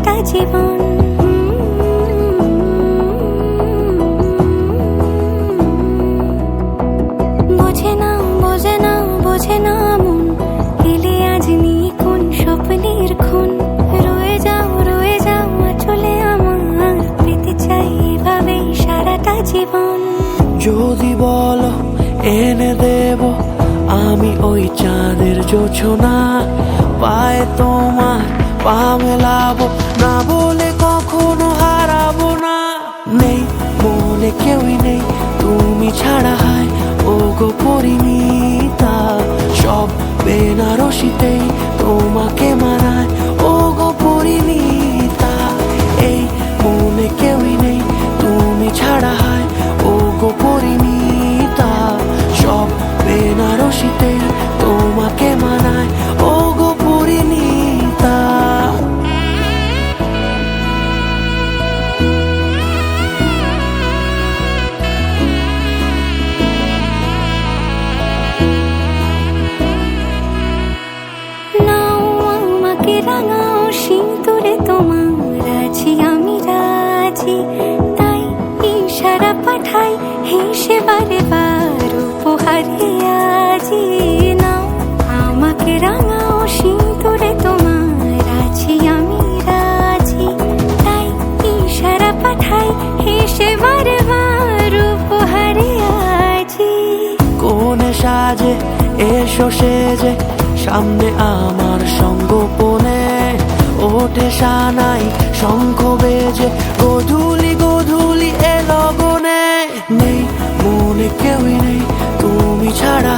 সারাটা জীবন। বোঝে না বোঝে না বোঝে না মন, এলে আজ নিয়ে কোন স্বপ্নের খুন। রয়ে যাও চলে আমার, পেতে চাই এভাবেই সারাটা জীবন। যদি বলো এনে দেব আমি ওই চাঁদের জোছনা, পায়ে তোমার পা মেলাবো, না বলে কখনো হারাবো না। নেই মনে কেউই নেই তুমি ছাড়া, হায় ও গো পরিণীতা। সব বেনারসিতেই তোমাকে মানায় ও গো পরিণীতা। এই মনে কেউই নেই তুমি ছাড়া, হায় ও গো পরিণীতা। সব বেনারসিতেই তোমাকে মানায় ও গো পরিণীতা। রাঙাও সিঁদুরে তোমার আছি আমি রাজি, তাই ইশারা পাঠাই হেসে বারে বার উপহারে আজি। নাও আমাকে রাঙাও সিঁদুরে তোমার আছি আমি রাজি, তাই ইশারা পাঠাই হেসে বারে বার উপহারে আজি। কোনে সাজে এসো সেজে সামনে আমার সঙ্গোপনে, ওঠে সানাই শঙ্খ বেজে গধূলি গধূলি এ লগনে। নেই মনে কেউই নেই তুমি ছাড়া।